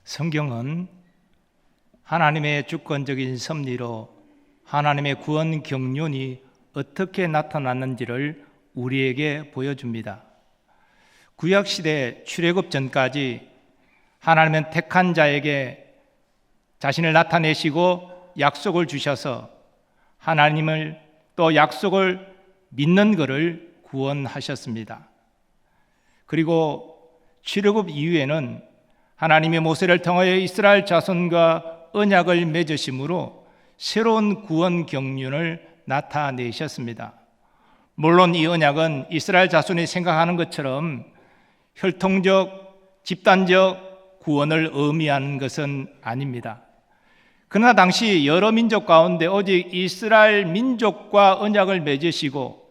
성경은 하나님의 주권적인 섭리로 하나님의 구원 경륜이 어떻게 나타났는지를 우리에게 보여줍니다. 구약시대 출애굽 전까지 하나님은 택한 자에게 자신을 나타내시고 약속을 주셔서 하나님을 또 약속을 믿는 것을 구원하셨습니다. 그리고 출애굽 이후에는 하나님의 모세를 통하여 이스라엘 자손과 언약을 맺으심으로 새로운 구원 경륜을 나타내셨습니다. 물론 이 언약은 이스라엘 자손이 생각하는 것처럼 혈통적, 집단적 구원을 의미하는 것은 아닙니다. 그러나 당시 여러 민족 가운데 오직 이스라엘 민족과 언약을 맺으시고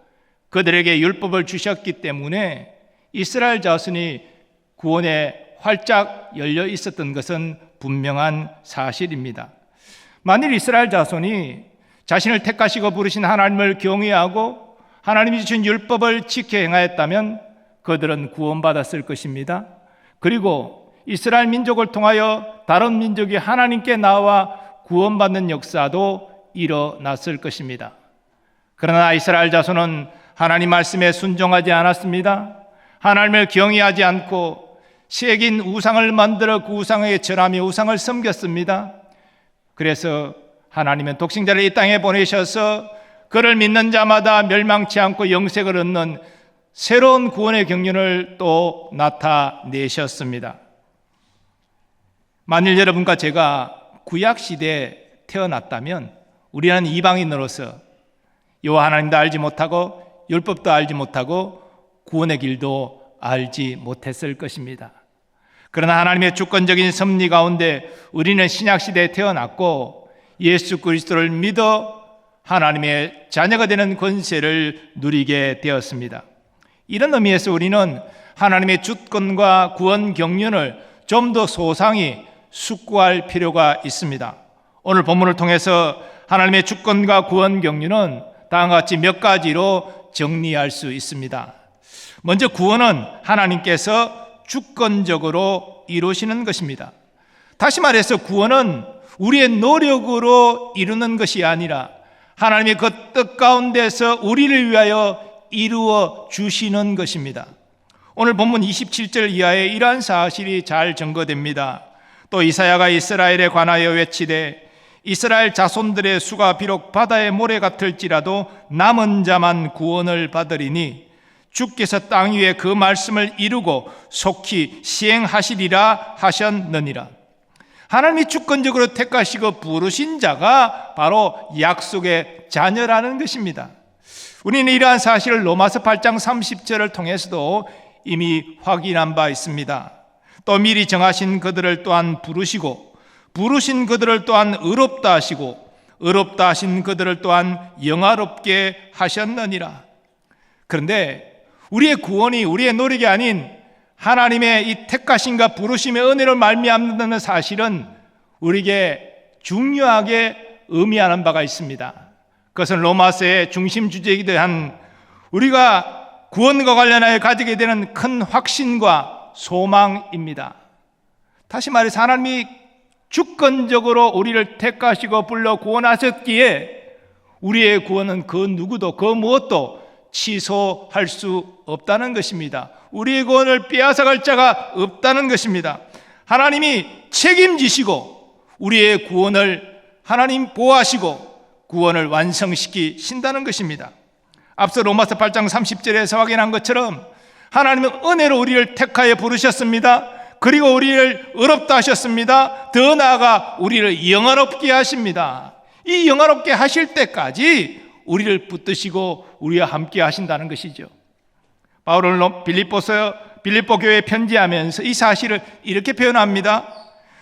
그들에게 율법을 주셨기 때문에 이스라엘 자손이 구원에 활짝 열려 있었던 것은 분명한 사실입니다. 만일 이스라엘 자손이 자신을 택하시고 부르신 하나님을 경외하고 하나님이 주신 율법을 지켜 행하였다면 그들은 구원받았을 것입니다. 그리고 이스라엘 민족을 통하여 다른 민족이 하나님께 나와 구원받는 역사도 일어났을 것입니다. 그러나 이스라엘 자손은 하나님 말씀에 순종하지 않았습니다. 하나님을 경외하지 않고 새긴 우상을 만들어 그 우상에 절하며 우상을 섬겼습니다. 그래서 하나님은 독생자를 이 땅에 보내셔서 그를 믿는 자마다 멸망치 않고 영생을 얻는 새로운 구원의 경륜을 또 나타내셨습니다. 만일 여러분과 제가 구약시대에 태어났다면 우리는 이방인으로서 여호와 하나님도 알지 못하고 율법도 알지 못하고 구원의 길도 알지 못했을 것입니다. 그러나 하나님의 주권적인 섭리 가운데 우리는 신약시대에 태어났고 예수 그리스도를 믿어 하나님의 자녀가 되는 권세를 누리게 되었습니다. 이런 의미에서 우리는 하나님의 주권과 구원 경륜을 좀 더 소상히 숙고할 필요가 있습니다. 오늘 본문을 통해서 하나님의 주권과 구원 경륜은 다음과 같이 몇 가지로 정리할 수 있습니다. 먼저 구원은 하나님께서 주권적으로 이루시는 것입니다. 다시 말해서 구원은 우리의 노력으로 이루는 것이 아니라 하나님의 그 뜻 가운데서 우리를 위하여 이루어 주시는 것입니다. 오늘 본문 27절 이하에 이러한 사실이 잘 증거됩니다. 또 이사야가 이스라엘에 관하여 외치되 이스라엘 자손들의 수가 비록 바다의 모래 같을지라도 남은 자만 구원을 받으리니 주께서 땅 위에 그 말씀을 이루고 속히 시행하시리라 하셨느니라. 하나님이 주권적으로 택하시고 부르신 자가 바로 약속의 자녀라는 것입니다. 우리는 이러한 사실을 로마서 8장 30절을 통해서도 이미 확인한 바 있습니다. 또 미리 정하신 그들을 또한 부르시고 부르신 그들을 또한 의롭다 하시고 의롭다 하신 그들을 또한 영화롭게 하셨느니라. 그런데 우리의 구원이 우리의 노력이 아닌 하나님의 이 택하심과 부르심의 은혜로 말미암는다는 사실은 우리에게 중요하게 의미하는 바가 있습니다. 그것은 로마서의 중심 주제이기도 한 우리가 구원과 관련하여 가지게 되는 큰 확신과 소망입니다. 다시 말해서 하나님이 주권적으로 우리를 택하시고 불러 구원하셨기에 우리의 구원은 그 누구도 그 무엇도 취소할 수 없다는 것입니다. 우리의 구원을 빼앗아갈 자가 없다는 것입니다. 하나님이 책임지시고 우리의 구원을 하나님 보호하시고 구원을 완성시키신다는 것입니다. 앞서 로마서 8장 30절에서 확인한 것처럼 하나님은 은혜로 우리를 택하여 부르셨습니다. 그리고 우리를 의롭다 하셨습니다. 더 나아가 우리를 영화롭게 하십니다. 이 영화롭게 하실 때까지 우리를 붙드시고 우리와 함께 하신다는 것이죠. 바울은 빌립보 교회에 편지하면서 이 사실을 이렇게 표현합니다.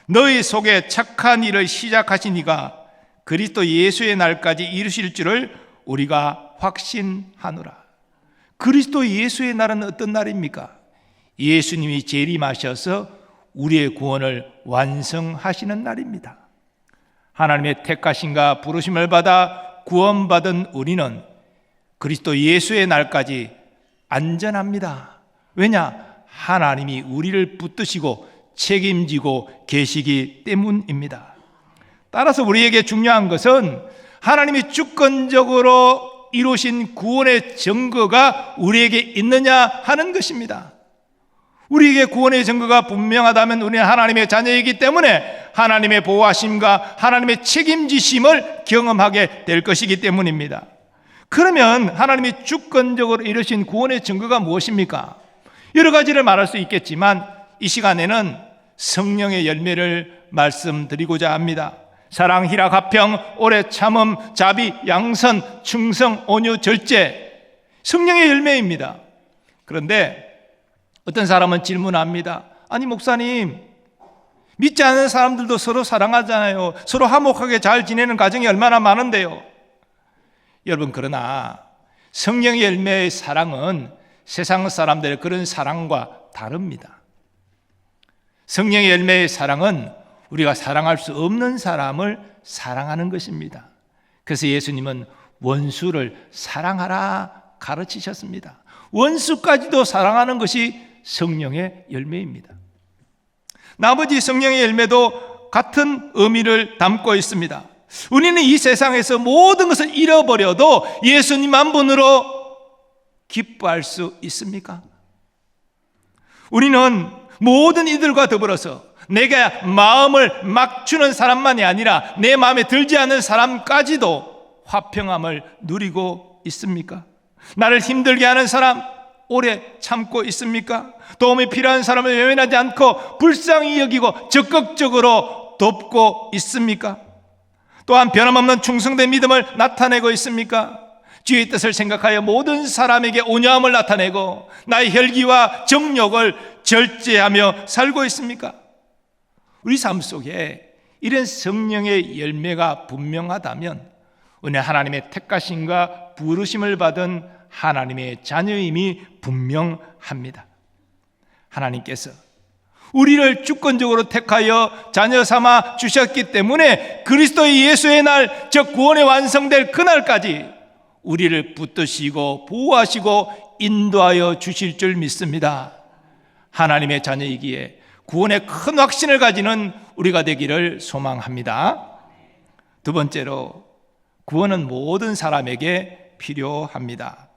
너희 속에 착한 일을 시작하신 이가 그리스도 예수의 날까지 이루실 줄을 우리가 확신하노라. 그리스도 예수의 날은 어떤 날입니까? 예수님이 재림하셔서 우리의 구원을 완성하시는 날입니다. 하나님의 택하심과 부르심을 받아 구원받은 우리는 그리스도 예수의 날까지 안전합니다. 왜냐? 하나님이 우리를 붙드시고 책임지고 계시기 때문입니다. 따라서 우리에게 중요한 것은 하나님이 주권적으로 이루신 구원의 증거가 우리에게 있느냐 하는 것입니다. 우리에게 구원의 증거가 분명하다면 우리는 하나님의 자녀이기 때문에 하나님의 보호하심과 하나님의 책임지심을 경험하게 될 것이기 때문입니다. 그러면 하나님이 주권적으로 이루신 구원의 증거가 무엇입니까? 여러 가지를 말할 수 있겠지만 이 시간에는 성령의 열매를 말씀드리고자 합니다. 사랑, 희락, 화평, 오래 참음, 자비, 양선, 충성, 온유, 절제, 성령의 열매입니다. 그런데 어떤 사람은 질문합니다. 아니 목사님, 믿지 않는 사람들도 서로 사랑하잖아요. 서로 화목하게 잘 지내는 가정이 얼마나 많은데요. 여러분, 그러나 성령의 열매의 사랑은 세상 사람들의 그런 사랑과 다릅니다. 성령의 열매의 사랑은 우리가 사랑할 수 없는 사람을 사랑하는 것입니다. 그래서 예수님은 원수를 사랑하라 가르치셨습니다. 원수까지도 사랑하는 것이 성령의 열매입니다. 나머지 성령의 열매도 같은 의미를 담고 있습니다. 우리는 이 세상에서 모든 것을 잃어버려도 예수님 한 분으로 기뻐할 수 있습니까? 우리는 모든 이들과 더불어서 내가 마음을 막 주는 사람만이 아니라 내 마음에 들지 않는 사람까지도 화평함을 누리고 있습니까? 나를 힘들게 하는 사람 오래 참고 있습니까? 도움이 필요한 사람을 외면하지 않고 불쌍히 여기고 적극적으로 돕고 있습니까? 또한 변함없는 충성된 믿음을 나타내고 있습니까? 주의 뜻을 생각하여 모든 사람에게 온유함을 나타내고 나의 혈기와 정욕을 절제하며 살고 있습니까? 우리 삶 속에 이런 성령의 열매가 분명하다면 은혜 하나님의 택하심과 부르심을 받은 하나님의 자녀임이 분명합니다. 하나님께서 우리를 주권적으로 택하여 자녀 삼아 주셨기 때문에 그리스도의 예수의 날, 즉 구원이 완성될 그날까지 우리를 붙드시고 보호하시고 인도하여 주실 줄 믿습니다. 하나님의 자녀이기에 구원의 큰 확신을 가지는 우리가 되기를 소망합니다. 두 번째로, 구원은 모든 사람에게 필요합니다.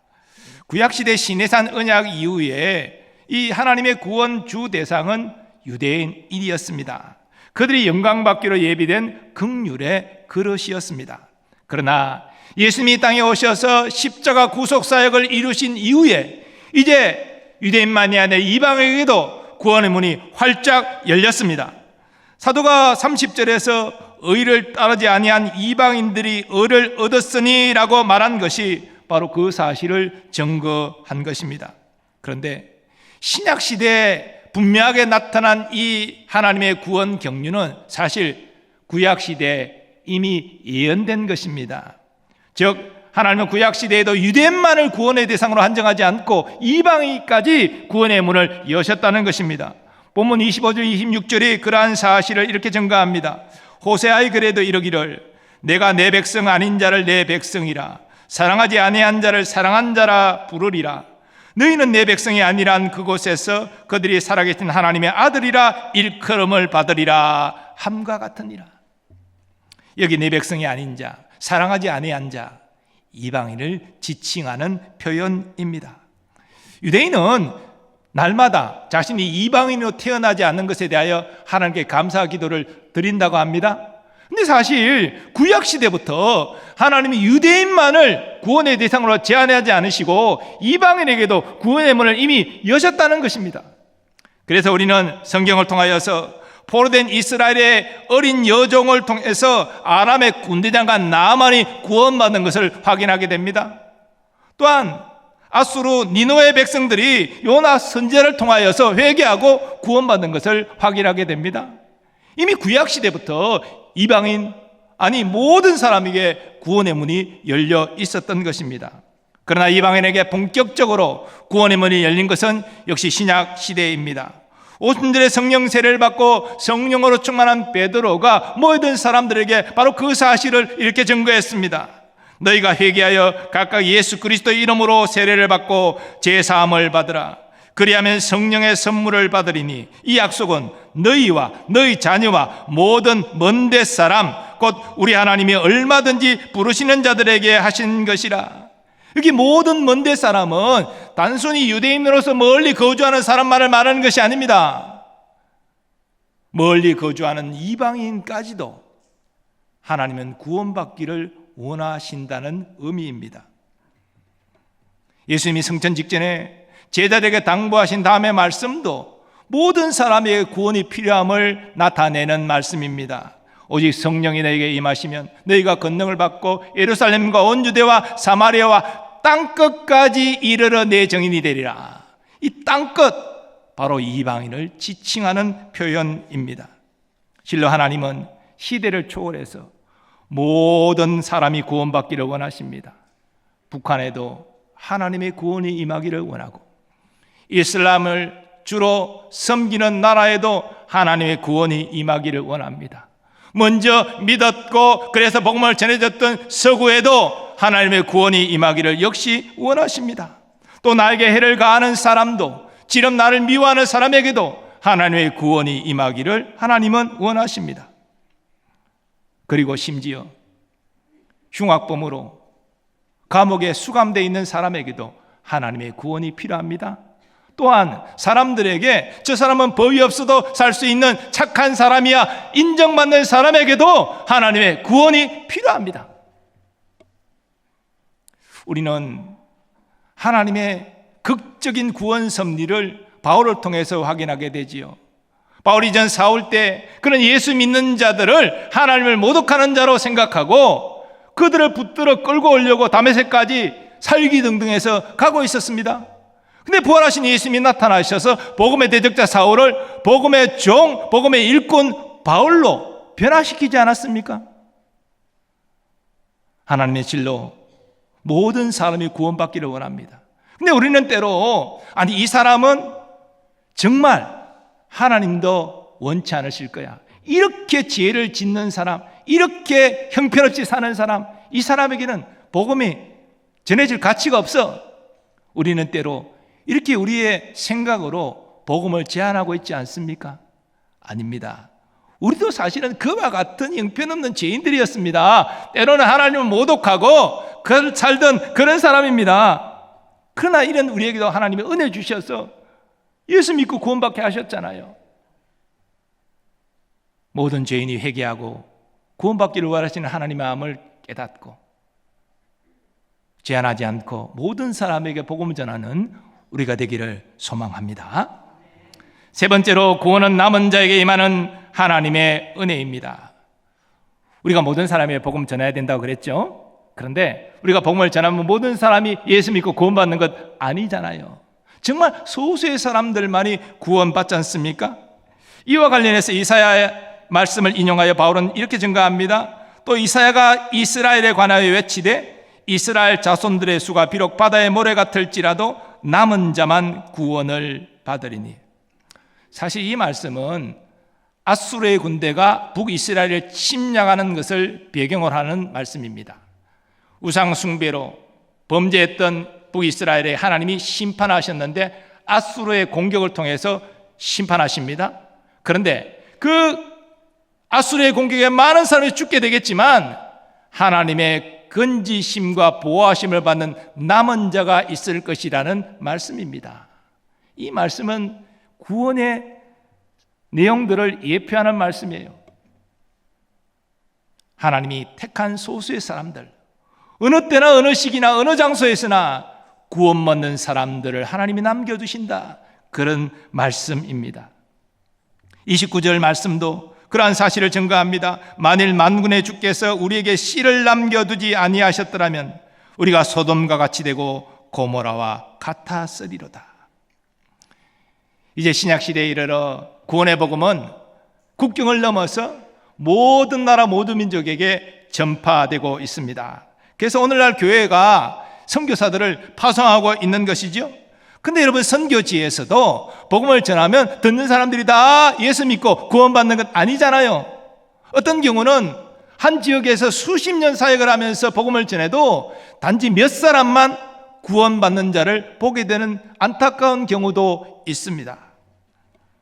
구약시대 시내산 언약 이후에 이 하나님의 구원 주 대상은 유대인이었습니다. 그들이 영광받기로 예비된 긍휼의 그릇이었습니다. 그러나 예수님이 땅에 오셔서 십자가 구속사역을 이루신 이후에 이제 유대인만이 아니라 이방에게도 구원의 문이 활짝 열렸습니다. 사도가 30절에서 의를 따르지 아니한 이방인들이 의를 얻었으니 라고 말한 것이 바로 그 사실을 증거한 것입니다. 그런데 신약시대에 분명하게 나타난 이 하나님의 구원 경륜은 사실 구약시대에 이미 예언된 것입니다. 즉 하나님은 구약시대에도 유대인만을 구원의 대상으로 한정하지 않고 이방인까지 구원의 문을 여셨다는 것입니다. 본문 25절 26절이 그러한 사실을 이렇게 증가합니다. 호세아의 글에도 이르기를 내가 내 백성 아닌 자를 내 백성이라 사랑하지 아니한 자를 사랑한 자라 부르리라. 너희는 내 백성이 아니란 그곳에서 그들이 살아계신 하나님의 아들이라 일컬음을 받으리라 함과 같으니라. 여기 내 백성이 아닌 자, 사랑하지 아니한 자, 이방인을 지칭하는 표현입니다. 유대인은 날마다 자신이 이방인으로 태어나지 않는 것에 대하여 하나님께 감사 기도를 드린다고 합니다. 근데 사실 구약시대부터 하나님이 유대인만을 구원의 대상으로 제한하지 않으시고 이방인에게도 구원의 문을 이미 여셨다는 것입니다. 그래서 우리는 성경을 통하여서 포로된 이스라엘의 어린 여종을 통해서 아람의 군대장관 나아만이 구원받은 것을 확인하게 됩니다. 또한 아수르 니느웨 백성들이 요나 선지자를 통하여서 회개하고 구원받은 것을 확인하게 됩니다. 이미 구약시대부터 이방인, 아니 모든 사람에게 구원의 문이 열려 있었던 것입니다. 그러나 이방인에게 본격적으로 구원의 문이 열린 것은 역시 신약 시대입니다. 오순절에 성령 세례를 받고 성령으로 충만한 베드로가 모든 사람들에게 바로 그 사실을 이렇게 증거했습니다. 너희가 회개하여 각각 예수 그리스도의 이름으로 세례를 받고 죄사함을 받으라. 그리하면 성령의 선물을 받으리니 이 약속은 너희와 너희 자녀와 모든 먼데 사람 곧 우리 하나님이 얼마든지 부르시는 자들에게 하신 것이라. 여기 모든 먼데 사람은 단순히 유대인으로서 멀리 거주하는 사람만을 말하는 것이 아닙니다. 멀리 거주하는 이방인까지도 하나님은 구원받기를 원하신다는 의미입니다. 예수님이 승천 직전에 제자들에게 당부하신 다음의 말씀도 모든 사람에게 구원이 필요함을 나타내는 말씀입니다. 오직 성령이 너희에게 임하시면 너희가 권능을 받고 예루살렘과 온 유대와 사마리아와 땅끝까지 이르러 내 증인이 되리라. 이 땅끝, 바로 이방인을 지칭하는 표현입니다. 실로 하나님은 시대를 초월해서 모든 사람이 구원받기를 원하십니다. 북한에도 하나님의 구원이 임하기를 원하고, 이슬람을 주로 섬기는 나라에도 하나님의 구원이 임하기를 원합니다. 먼저 믿었고 그래서 복음을 전해졌던 서구에도 하나님의 구원이 임하기를 역시 원하십니다. 또 나에게 해를 가하는 사람도, 지금 나를 미워하는 사람에게도 하나님의 구원이 임하기를 하나님은 원하십니다. 그리고 심지어 흉악범으로 감옥에 수감되어 있는 사람에게도 하나님의 구원이 필요합니다. 또한 사람들에게 저 사람은 법이 없어도 살 수 있는 착한 사람이야 인정받는 사람에게도 하나님의 구원이 필요합니다. 우리는 하나님의 극적인 구원 섭리를 바울을 통해서 확인하게 되지요. 바울이 전 사울 때 그는 예수 믿는 자들을 하나님을 모독하는 자로 생각하고 그들을 붙들어 끌고 오려고 다메섹까지 살기등등해서 가고 있었습니다. 근데 부활하신 예수님이 나타나셔서 복음의 대적자 사울을 복음의 종, 복음의 일꾼 바울로 변화시키지 않았습니까? 하나님의 진로, 모든 사람이 구원받기를 원합니다. 근데 우리는 때로 아니 이 사람은 정말 하나님도 원치 않으실 거야, 이렇게 죄를 짓는 사람, 이렇게 형편없이 사는 사람, 이 사람에게는 복음이 전해질 가치가 없어. 우리는 때로 이렇게 우리의 생각으로 복음을 제한하고 있지 않습니까? 아닙니다. 우리도 사실은 그와 같은 형편없는 죄인들이었습니다. 때로는 하나님을 모독하고 살던 그런 사람입니다. 그러나 이런 우리에게도 하나님이 은혜 주셔서 예수 믿고 구원받게 하셨잖아요. 모든 죄인이 회개하고 구원받기를 원하시는 하나님의 마음을 깨닫고 제한하지 않고 모든 사람에게 복음을 전하는 우리가 되기를 소망합니다. 세 번째로, 구원은 남은 자에게 임하는 하나님의 은혜입니다. 우리가 모든 사람에게 복음을 전해야 된다고 그랬죠. 그런데 우리가 복음을 전하면 모든 사람이 예수 믿고 구원받는 것 아니잖아요. 정말 소수의 사람들만이 구원받지 않습니까? 이와 관련해서 이사야의 말씀을 인용하여 바울은 이렇게 증거합니다. 또 이사야가 이스라엘에 관하여 외치되 이스라엘 자손들의 수가 비록 바다의 모래 같을지라도 남은 자만 구원을 받으리니. 사실 이 말씀은 아수르의 군대가 북이스라엘을 침략하는 것을 배경으로 하는 말씀입니다. 우상 숭배로 범죄했던 북이스라엘에 하나님이 심판하셨는데 아수르의 공격을 통해서 심판하십니다. 그런데 그 아수르의 공격에 많은 사람이 죽게 되겠지만 하나님의 건지심과 보호하심을 받는 남은 자가 있을 것이라는 말씀입니다. 이 말씀은 구원의 내용들을 예표하는 말씀이에요. 하나님이 택한 소수의 사람들, 어느 때나 어느 시기나 어느 장소에서나 구원받는 사람들을 하나님이 남겨두신다, 그런 말씀입니다. 29절 말씀도 그러한 사실을 증거합니다. 만일 만군의 주께서 우리에게 씨를 남겨두지 아니하셨더라면 우리가 소돔과 같이 되고 고모라와 같았으리로다. 이제 신약시대에 이르러 구원의 복음은 국경을 넘어서 모든 나라 모든 민족에게 전파되고 있습니다. 그래서 오늘날 교회가 선교사들을 파송하고 있는 것이죠. 근데 여러분, 선교지에서도 복음을 전하면 듣는 사람들이 다 예수 믿고 구원받는 것 아니잖아요. 어떤 경우는 한 지역에서 수십 년 사역을 하면서 복음을 전해도 단지 몇 사람만 구원받는 자를 보게 되는 안타까운 경우도 있습니다.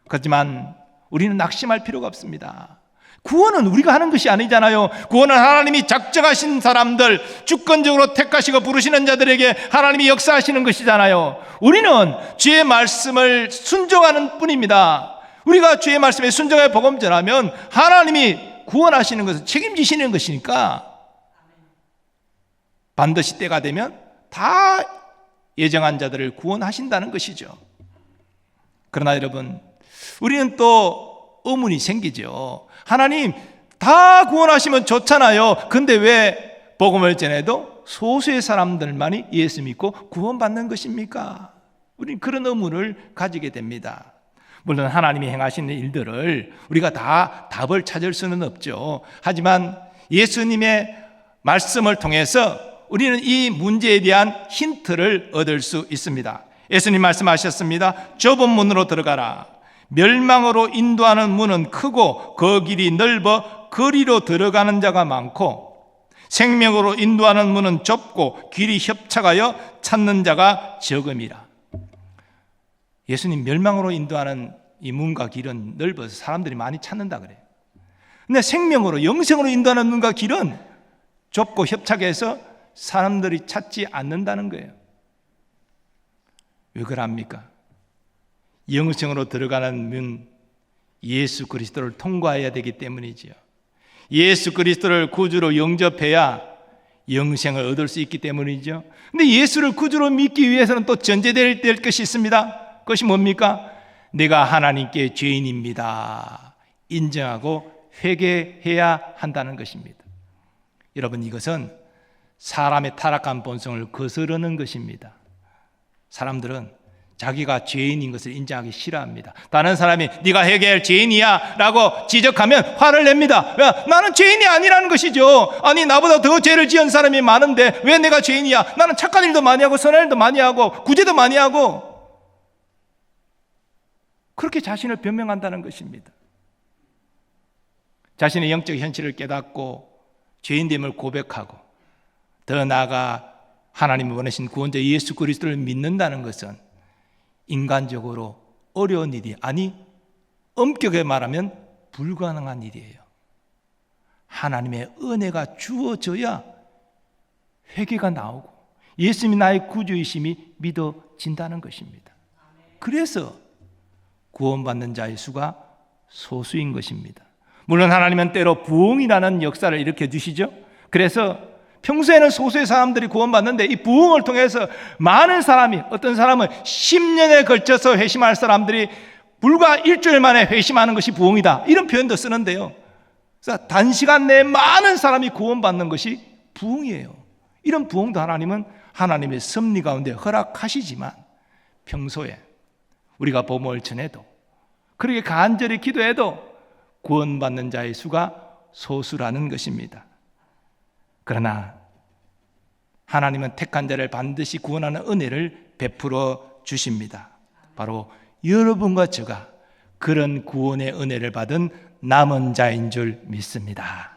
그렇지만 우리는 낙심할 필요가 없습니다. 구원은 우리가 하는 것이 아니잖아요. 구원은 하나님이 작정하신 사람들, 주권적으로 택하시고 부르시는 자들에게 하나님이 역사하시는 것이잖아요. 우리는 주의 말씀을 순종하는 뿐입니다. 우리가 주의 말씀에 순종해 복음 전하면 하나님이 구원하시는 것을 책임지시는 것이니까 반드시 때가 되면 다 예정한 자들을 구원하신다는 것이죠. 그러나 여러분, 우리는 또 의문이 생기죠. 하나님 다 구원하시면 좋잖아요. 근데 왜 복음을 전해도 소수의 사람들만이 예수 믿고 구원받는 것입니까? 우리는 그런 의문을 가지게 됩니다. 물론 하나님이 행하시는 일들을 우리가 다 답을 찾을 수는 없죠. 하지만 예수님의 말씀을 통해서 우리는 이 문제에 대한 힌트를 얻을 수 있습니다. 예수님 말씀하셨습니다. 좁은 문으로 들어가라. 멸망으로 인도하는 문은 크고 그 길이 넓어 거리로 들어가는 자가 많고 생명으로 인도하는 문은 좁고 길이 협착하여 찾는 자가 적음이라. 예수님 멸망으로 인도하는 이 문과 길은 넓어서 사람들이 많이 찾는다 그래요. 근데 생명으로 영생으로 인도하는 문과 길은 좁고 협착해서 사람들이 찾지 않는다는 거예요. 왜 그럽니까? 영생으로 들어가는 문, 예수 그리스도를 통과해야 되기 때문이지요. 예수 그리스도를 구주로 영접해야 영생을 얻을 수 있기 때문이죠. 근데 예수를 구주로 믿기 위해서는 또 전제될 것이 있습니다. 그것이 뭡니까? 내가 하나님께 죄인입니다 인정하고 회개해야 한다는 것입니다. 여러분, 이것은 사람의 타락한 본성을 거스르는 것입니다. 사람들은 자기가 죄인인 것을 인정하기 싫어합니다. 다른 사람이 네가 회개할 죄인이야 라고 지적하면 화를 냅니다. 야, 나는 죄인이 아니라는 것이죠. 아니, 나보다 더 죄를 지은 사람이 많은데 왜 내가 죄인이야? 나는 착한 일도 많이 하고 선한 일도 많이 하고 구제도 많이 하고. 그렇게 자신을 변명한다는 것입니다. 자신의 영적 현실을 깨닫고 죄인됨을 고백하고 더 나아가 하나님이 원하신 구원자 예수 그리스도를 믿는다는 것은 인간적으로 어려운 일이 아니 엄격하게 말하면 불가능한 일이에요. 하나님의 은혜가 주어져야 회개가 나오고 예수님이 나의 구주이심이 믿어진다는 것입니다. 그래서 구원받는 자의 수가 소수인 것입니다. 물론 하나님은 때로 부흥이라는 역사를 일으켜 주시죠. 그래서 평소에는 소수의 사람들이 구원받는데 이 부흥을 통해서 많은 사람이, 어떤 사람은 10년에 걸쳐서 회심할 사람들이 불과 일주일 만에 회심하는 것이 부흥이다, 이런 표현도 쓰는데요. 그래서 단시간 내에 많은 사람이 구원받는 것이 부흥이에요. 이런 부흥도 하나님은 하나님의 섭리 가운데 허락하시지만 평소에 우리가 복음을 전해도 그렇게 간절히 기도해도 구원받는 자의 수가 소수라는 것입니다. 그러나 하나님은 택한 자를 반드시 구원하는 은혜를 베풀어 주십니다. 바로 여러분과 제가 그런 구원의 은혜를 받은 남은 자인 줄 믿습니다.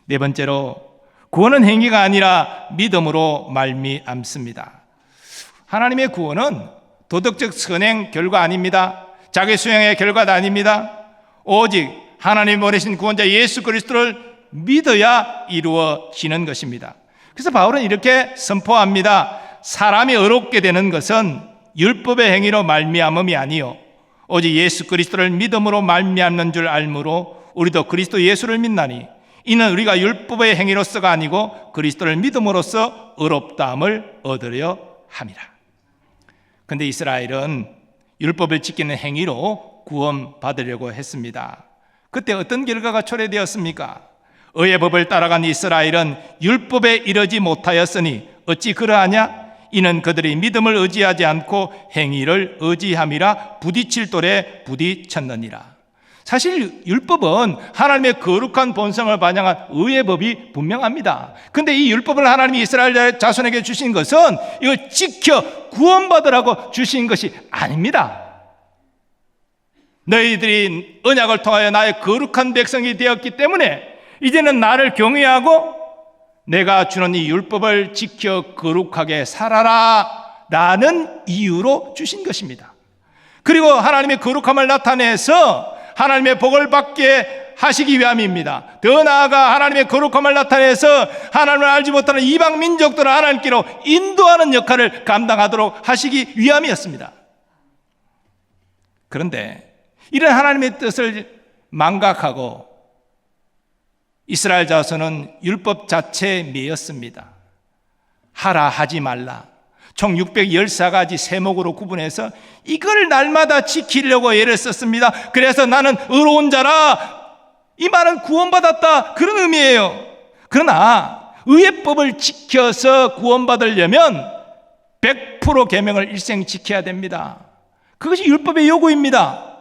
네 번째로, 구원은 행위가 아니라 믿음으로 말미암습니다. 하나님의 구원은 도덕적 선행 결과 아닙니다. 자기 수행의 결과도 아닙니다. 오직 하나님 보내신 구원자 예수 그리스도를 믿어야 이루어지는 것입니다. 그래서 바울은 이렇게 선포합니다. 사람이 의롭게 되는 것은 율법의 행위로 말미암음이 아니요 오직 예수 그리스도를 믿음으로 말미암는 줄 알므로 우리도 그리스도 예수를 믿나니 이는 우리가 율법의 행위로서가 아니고 그리스도를 믿음으로써 의롭다함을 얻으려 함이라. 그런데 이스라엘은 율법을 지키는 행위로 구원받으려고 했습니다. 그때 어떤 결과가 초래되었습니까? 의의 법을 따라간 이스라엘은 율법에 이르지 못하였으니 어찌 그러하냐? 이는 그들이 믿음을 의지하지 않고 행위를 의지함이라 부딪힐 돌에 부딪혔느니라. 사실 율법은 하나님의 거룩한 본성을 반영한 의의 법이 분명합니다. 그런데 이 율법을 하나님이 이스라엘 자손에게 주신 것은 이걸 지켜 구원받으라고 주신 것이 아닙니다. 너희들이 언약을 통하여 나의 거룩한 백성이 되었기 때문에 이제는 나를 경외하고 내가 주는 이 율법을 지켜 거룩하게 살아라 라는 이유로 주신 것입니다. 그리고 하나님의 거룩함을 나타내서 하나님의 복을 받게 하시기 위함입니다. 더 나아가 하나님의 거룩함을 나타내서 하나님을 알지 못하는 이방 민족들을 하나님께로 인도하는 역할을 감당하도록 하시기 위함이었습니다. 그런데 이런 하나님의 뜻을 망각하고 이스라엘 자손은 율법 자체에 매였습니다. 하라 하지 말라 총 614가지 세목으로 구분해서 이걸 날마다 지키려고 애를 썼습니다. 그래서 나는 의로운 자라, 이 말은 구원받았다, 그런 의미예요. 그러나 의회법을 지켜서 구원받으려면 100% 계명을 일생 지켜야 됩니다. 그것이 율법의 요구입니다.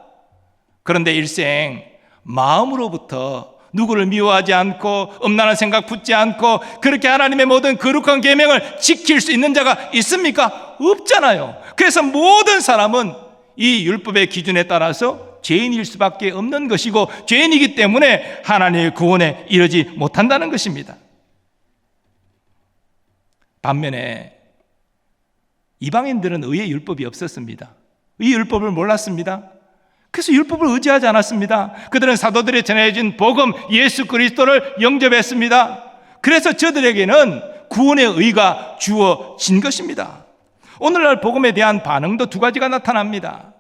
그런데 일생 마음으로부터 누구를 미워하지 않고 음란한 생각 붙지 않고 그렇게 하나님의 모든 거룩한 계명을 지킬 수 있는 자가 있습니까? 없잖아요. 그래서 모든 사람은 이 율법의 기준에 따라서 죄인일 수밖에 없는 것이고 죄인이기 때문에 하나님의 구원에 이르지 못한다는 것입니다. 반면에 이방인들은 의의 율법이 없었습니다. 이 율법을 몰랐습니다. 그래서 율법을 의지하지 않았습니다. 그들은 사도들이 전해진 복음 예수 그리스도를 영접했습니다. 그래서 저들에게는 구원의 의가 주어진 것입니다. 오늘날 복음에 대한 반응도 두 가지가 나타납니다.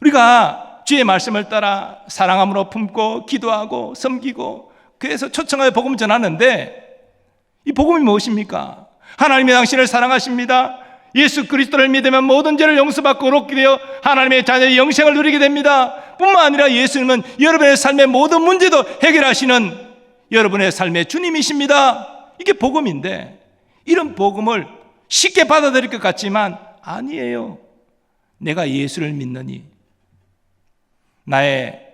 우리가 주의 말씀을 따라 사랑함으로 품고 기도하고 섬기고 그래서 초청하여 복음을 전하는데 이 복음이 무엇입니까? 하나님이 당신을 사랑하십니다. 예수 그리스도를 믿으면 모든 죄를 용서받고 의롭게 되어 하나님의 자녀의 영생을 누리게 됩니다. 뿐만 아니라 예수님은 여러분의 삶의 모든 문제도 해결하시는 여러분의 삶의 주님이십니다. 이게 복음인데 이런 복음을 쉽게 받아들일 것 같지만 아니에요. 내가 예수를 믿느니 나의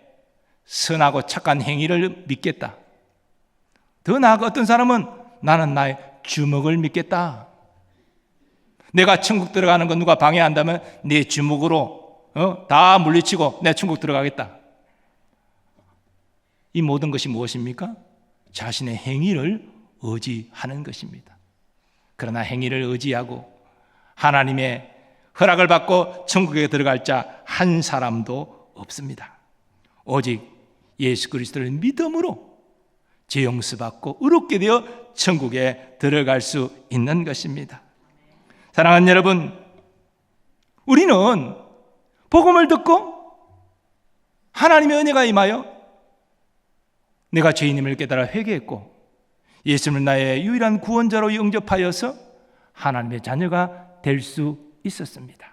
선하고 착한 행위를 믿겠다. 더 나아가 어떤 사람은 나는 나의 주먹을 믿겠다. 내가 천국 들어가는 거 누가 방해한다면 내 주먹으로 다 물리치고 내 천국 들어가겠다. 이 모든 것이 무엇입니까? 자신의 행위를 의지하는 것입니다. 그러나 행위를 의지하고 하나님의 허락을 받고 천국에 들어갈 자 한 사람도 없습니다. 오직 예수 그리스도를 믿음으로 죄 용서받고 의롭게 되어 천국에 들어갈 수 있는 것입니다. 사랑하는 여러분, 우리는 복음을 듣고 하나님의 은혜가 임하여 내가 죄인임을 깨달아 회개했고 예수님을 나의 유일한 구원자로 영접하여서 하나님의 자녀가 될 수 있었습니다.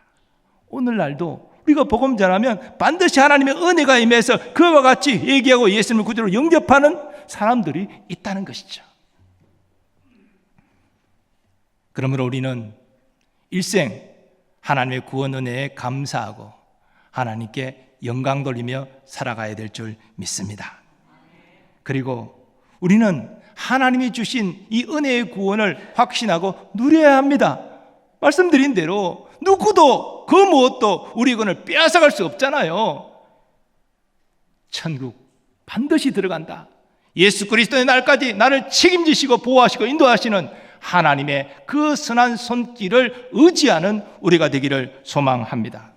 오늘날도 우리가 복음 전하면 반드시 하나님의 은혜가 임해서 그와 같이 얘기하고 예수님을 구주로 영접하는 사람들이 있다는 것이죠. 그러므로 우리는 일생 하나님의 구원 은혜에 감사하고 하나님께 영광 돌리며 살아가야 될 줄 믿습니다. 그리고 우리는 하나님이 주신 이 은혜의 구원을 확신하고 누려야 합니다. 말씀드린 대로 누구도 그 무엇도 우리 건을 빼앗아갈 수 없잖아요. 천국 반드시 들어간다. 예수 그리스도의 날까지 나를 책임지시고 보호하시고 인도하시는 하나님의 그 선한 손길을 의지하는 우리가 되기를 소망합니다.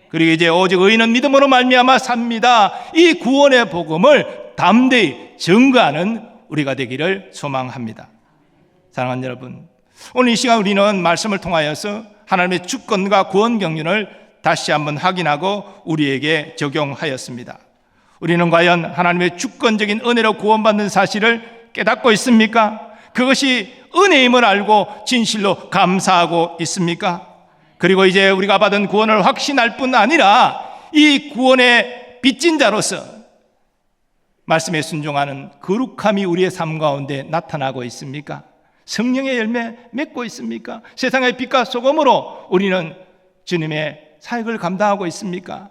그리고 이제 오직 의인은 믿음으로 말미암아 삽니다. 이 구원의 복음을 담대히 증거하는 우리가 되기를 소망합니다. 사랑하는 여러분, 오늘 이 시간 우리는 말씀을 통하여서 하나님의 주권과 구원 경륜을 다시 한번 확인하고 우리에게 적용하였습니다. 우리는 과연 하나님의 주권적인 은혜로 구원받는 사실을 깨닫고 있습니까? 그것이 은혜임을 알고 진실로 감사하고 있습니까? 그리고 이제 우리가 받은 구원을 확신할 뿐 아니라 이 구원의 빚진 자로서 말씀에 순종하는 거룩함이 우리의 삶 가운데 나타나고 있습니까? 성령의 열매 맺고 있습니까? 세상의 빛과 소금으로 우리는 주님의 사역을 감당하고 있습니까?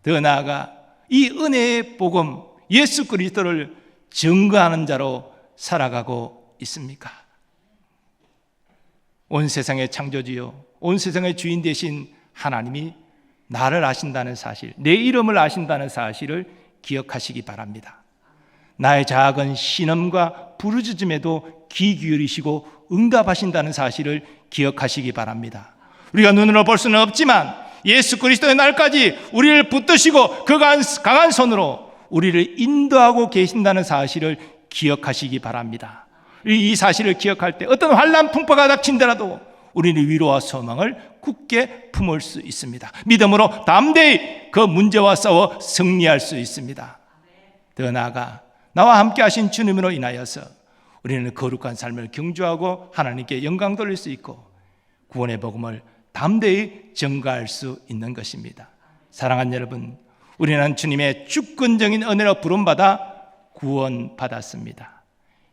더 나아가 이 은혜의 복음 예수 그리스도를 증거하는 자로 살아가고 있습니까? 온 세상의 창조주요 온 세상의 주인 되신 하나님이 나를 아신다는 사실, 내 이름을 아신다는 사실을 기억하시기 바랍니다. 나의 작은 신음과 부르짖음에도 귀 기울이시고 응답하신다는 사실을 기억하시기 바랍니다. 우리가 눈으로 볼 수는 없지만 예수 그리스도의 날까지 우리를 붙드시고 그 강한 손으로 우리를 인도하고 계신다는 사실을 기억하시기 바랍니다. 이 사실을 기억할 때 어떤 환난 풍파가 닥친다라도 우리는 위로와 소망을 굳게 품을 수 있습니다. 믿음으로 담대히 그 문제와 싸워 승리할 수 있습니다. 더 나아가 나와 함께 하신 주님으로 인하여서 우리는 거룩한 삶을 경주하고 하나님께 영광 돌릴 수 있고 구원의 복음을 담대히 전가할 수 있는 것입니다. 사랑하는 여러분, 우리는 주님의 주권적인 은혜로 부름받아 구원받았습니다.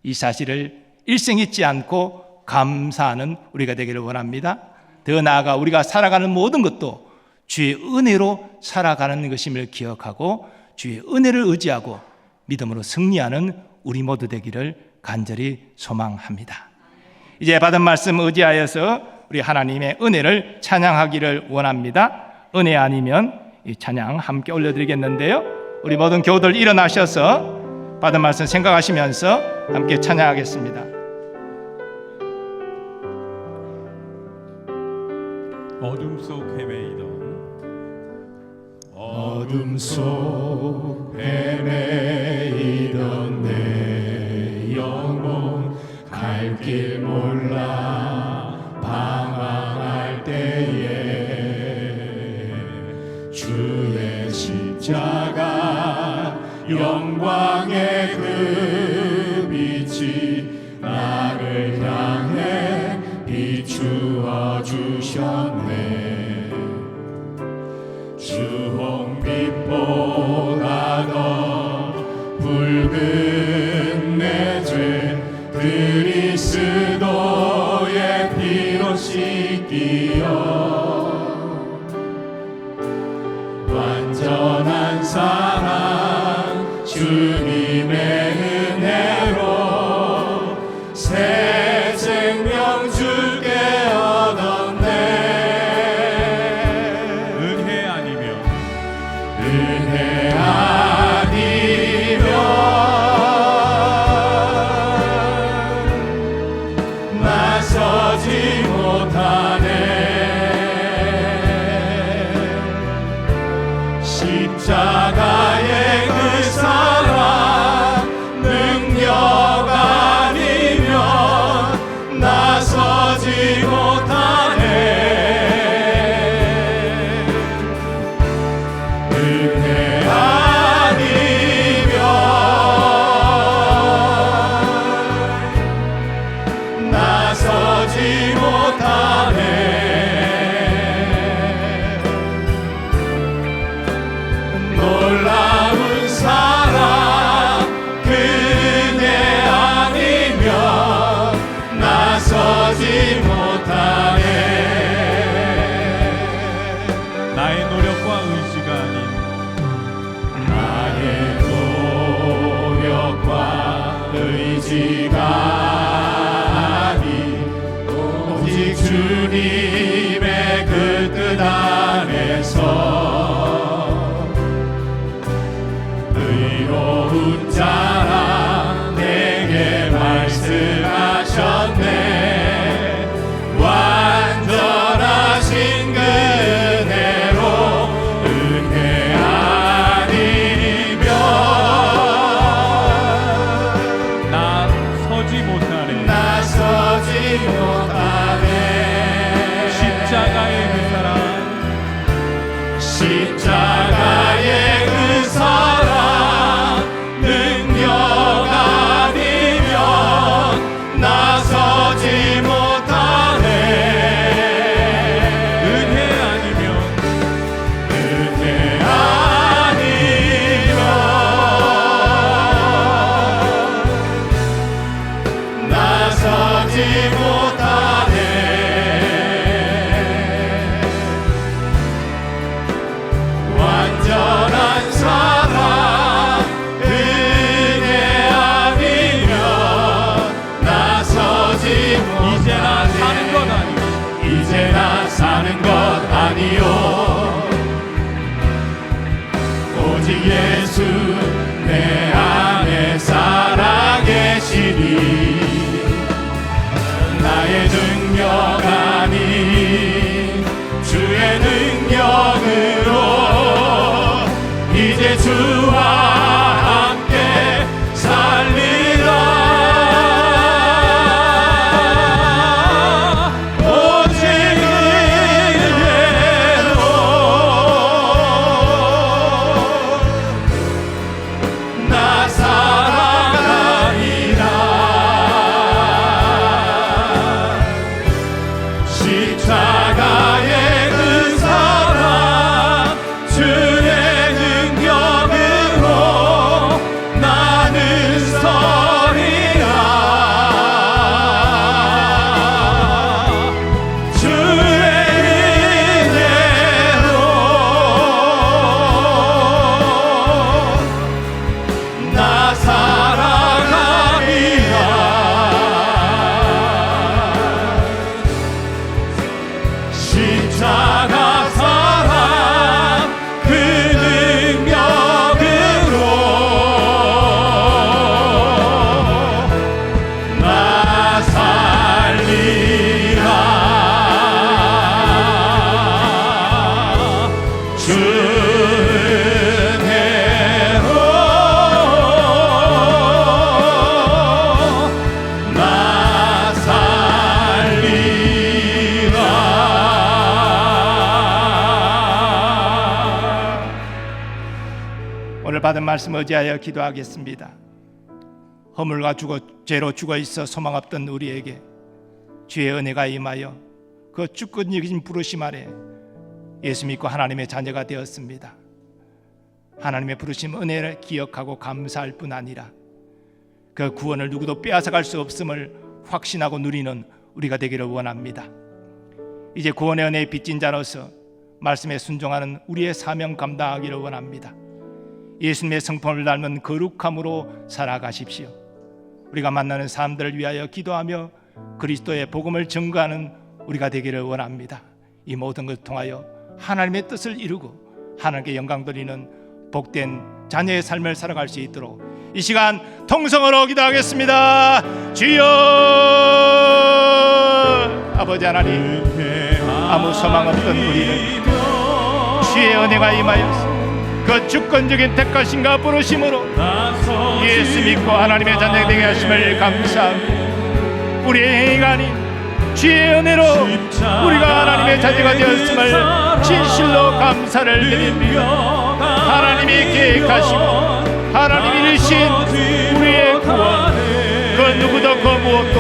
이 사실을 일생 잊지 않고 감사하는 우리가 되기를 원합니다. 더 나아가 우리가 살아가는 모든 것도 주의 은혜로 살아가는 것임을 기억하고 주의 은혜를 의지하고 믿음으로 승리하는 우리 모두 되기를 간절히 소망합니다. 이제 받은 말씀 의지하여서 우리 하나님의 은혜를 찬양하기를 원합니다. 은혜 아니면 이 찬양 함께 올려드리겠는데요, 우리 모든 교우들 일어나셔서 받은 말씀 생각하시면서 함께 찬양하겠습니다. 어둠 속 헤매이던 어둠 속 헤매이던 내 영혼 갈 길 몰라 방황할 때에 주의 십자가 영광의 그 빛이 나를 향해 비추어 주셨네. 주 홍빛보다 더 붉은 내 죄 그리스도의 피로 씻기어 완전한 사랑 주님의 은혜로 새 생명 주께 얻었네. 은혜 아니면 은혜 아니면 나서지 못하네. 십자가의 그 사랑 능력 아니면 나서지 못하네. 은혜 아니면 나서지 못하네. 놀라운 사랑 그대 아니면 나서지 못하네. 나의 노력과 의지가 아닌 나의 노력과 의지가 아닌 오직 주님의 그 뜻 안에서 의로운 자라 내게 말씀하셨네. 완전하신 그 은혜로 은혜 아니면 나서지 못하네. 나서지 못하네. 주와 함께 살리라. 오직 은혜로 나 살아가리라. 십자가의 그 사랑 주의 능력으로 나는 서리라. 주의 은혜로 나 살아가리라. 십자가 사랑 그 능력으로 나 살리라. 주 은혜로 나 살리라. 오늘 받은 말씀 의지하여 기도하겠습니다. 허물과 죄로 죽어 있어 소망 없던 우리에게 주의 은혜가 임하여 그 주권적인 부르심 아래 예수 믿고 하나님의 자녀가 되었습니다. 하나님의 부르심 은혜를 기억하고 감사할 뿐 아니라 그 구원을 누구도 빼앗아갈 수 없음을 확신하고 누리는 우리가 되기를 원합니다. 이제 구원의 은혜에 빚진 자로서 말씀에 순종하는 우리의 사명 감당하기를 원합니다. 예수님의 성품을 닮은 거룩함으로 살아가십시오. 우리가 만나는 사람들을 위하여 기도하며 그리스도의 복음을 증거하는 우리가 되기를 원합니다. 이 모든 것을 통하여 하나님의 뜻을 이루고 하나님께 영광 돌리는 복된 자녀의 삶을 살아갈 수 있도록 이 시간 통성으로 기도하겠습니다. 주여, 아버지 하나님, 아무 소망 없던 우리는 주의 은혜가 임하여서 그 주권적인 택하심과 부르심으로 예수 믿고 하나님의 자녀가 되게 하심을 감사하고 우리의 행위가 아닌 주의 은혜로 우리가 하나님의 자녀가 되었음을 진실로 감사를 드립니다. 하나님이 계획하시고 하나님이 이루신 우리의 구원, 그 누구도 그 무엇도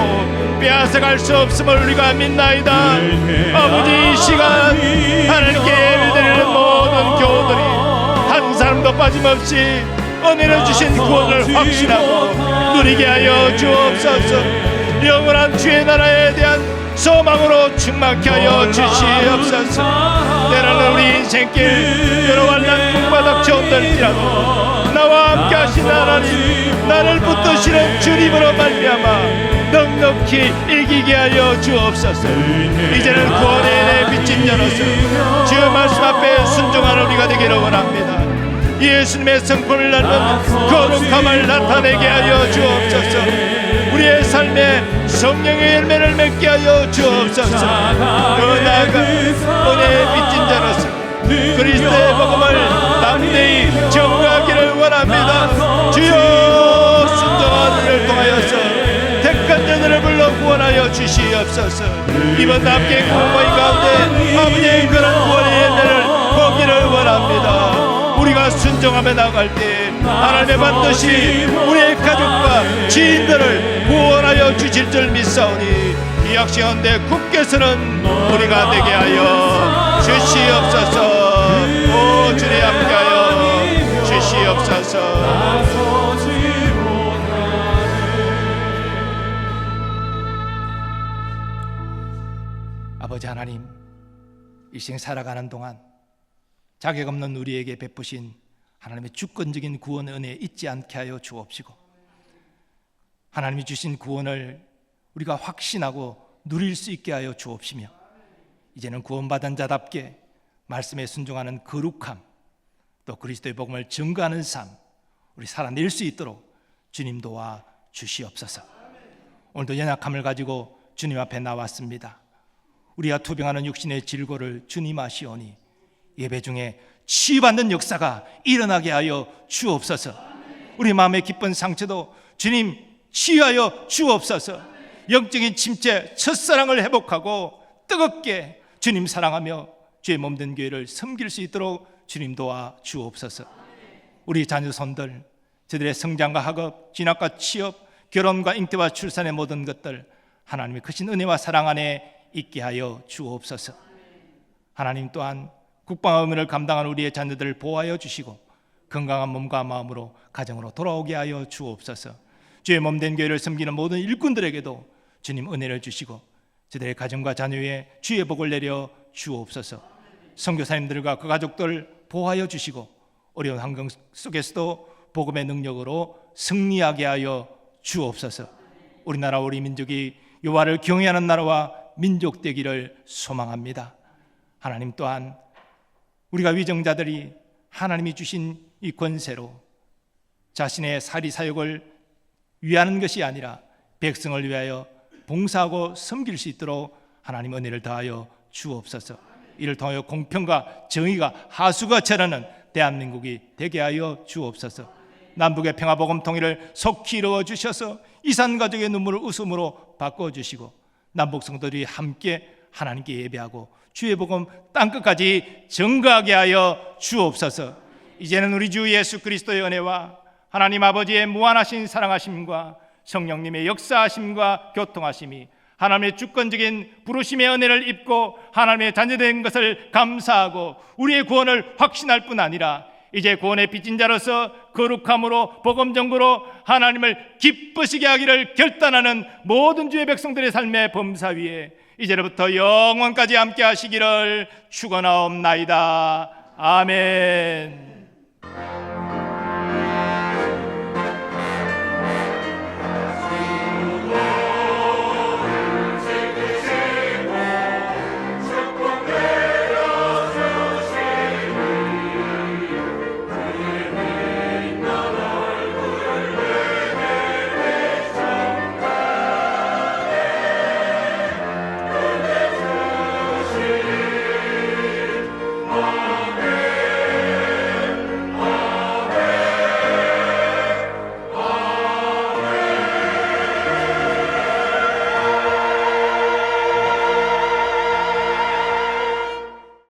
빼앗아갈 수 없음을 우리가 믿나이다. 아버지, 이 시간 하나님께 예배드리는 모든 교우들이 한 사람도 빠짐없이 은혜를 주신 구원을 확신하고 누리게 하여 주옵소서. 영원한 주의 나라에 대한 소망으로 충만케 하여 주시옵소서. 때로는 우리 인생길 여러 환난 풍파 닥쳐온들지라도 나와 함께 하신 하나님, 나를 붙드시는 주님으로 말미암아 넉넉히 이기게 하여 주옵소서. 이제는 구원의 은혜에 빚진 자로서 주의 말씀 앞에 순종하는 우리가 되기를 원합니다. 예수님의 성품을 닮은 거룩함을 나타내게 하여 주옵소서. 우리의 삶에 성령의 열매를 맺게 하여 주옵소서. 더 나아가 은혜에 빚진 자로서 그리스도의 복음을 담대히 전가하기를 원합니다. 주여, 순종하는 우리를 통하여서 택한 자들을 불러 구원하여 주시옵소서. 이번 함께 공모의 가운데 아버지의 그런 구원의 열매를 보기를 원합니다. 우리가 순종하며 나갈 때 하나님 반드시 우리의 가족과 지인들을 구원하여 주실 줄 믿사오니 이 약시온데 굳게서는 우리가 되게 하여 주시옵소서. 오 주님, 함께하여 주시옵소서. 아버지 하나님, 일생 살아가는 동안 자격 없는 우리에게 베푸신 하나님의 주권적인 구원 은혜 잊지 않게 하여 주옵시고, 하나님이 주신 구원을 우리가 확신하고 누릴 수 있게 하여 주옵시며, 이제는 구원받은 자답게 말씀에 순종하는 거룩함, 또 그리스도의 복음을 증거하는 삶 우리 살아낼 수 있도록 주님 도와 주시옵소서. 오늘도 연약함을 가지고 주님 앞에 나왔습니다. 우리가 투병하는 육신의 질고를 주님 아시오니 예배 중에 치유받는 역사가 일어나게 하여 주옵소서. 우리 마음의 기쁜 상처도 주님 치유하여 주옵소서. 영적인 침체, 첫사랑을 회복하고 뜨겁게 주님 사랑하며 주의 몸된 교회를 섬길 수 있도록 주님 도와 주옵소서. 우리 자녀 손들, 저들의 성장과 학업, 진학과 취업, 결혼과 잉태와 출산의 모든 것들 하나님의 크신 은혜와 사랑 안에 있게 하여 주옵소서. 하나님 또한 국방과 의무를 감당하는 우리의 자녀들을 보호하여 주시고 건강한 몸과 마음으로 가정으로 돌아오게 하여 주옵소서. 주의 몸된 교회를 섬기는 모든 일꾼들에게도 주님 은혜를 주시고 저들의 가정과 자녀에 주의 복을 내려 주옵소서. 선교사님들과 그 가족들 보호하여 주시고 어려운 환경 속에서도 복음의 능력으로 승리하게 하여 주옵소서. 우리나라 우리 민족이 여호와를 경외하는 나라와 민족 되기를 소망합니다. 하나님 또한 우리가 위정자들이 하나님이 주신 이 권세로 자신의 사리 사역을 위하는 것이 아니라 백성을 위하여 봉사하고 섬길 수 있도록 하나님 은혜를 더하여 주옵소서. 이를 통하여 공평과 정의가 하수가 자라는 대한민국이 되게 하여 주옵소서. 남북의 평화복음 통일을 속히 이루어 주셔서 이산가족의 눈물을 웃음으로 바꿔주시고 남북 성도들이 함께 하나님께 예배하고 주의 복음 땅끝까지 증거하게 하여 주옵소서. 이제는 우리 주 예수 그리스도의 은혜와 하나님 아버지의 무한하신 사랑하심과 성령님의 역사하심과 교통하심이 하나님의 주권적인 부르심의 은혜를 입고 하나님의 자녀된 것을 감사하고 우리의 구원을 확신할 뿐 아니라 이제 구원의 빚진 자로서 거룩함으로 복음 전구로 하나님을 기쁘시게 하기를 결단하는 모든 주의 백성들의 삶의 범사 위에 이제로부터 영원까지 함께 하시기를 축원하옵나이다. 아멘.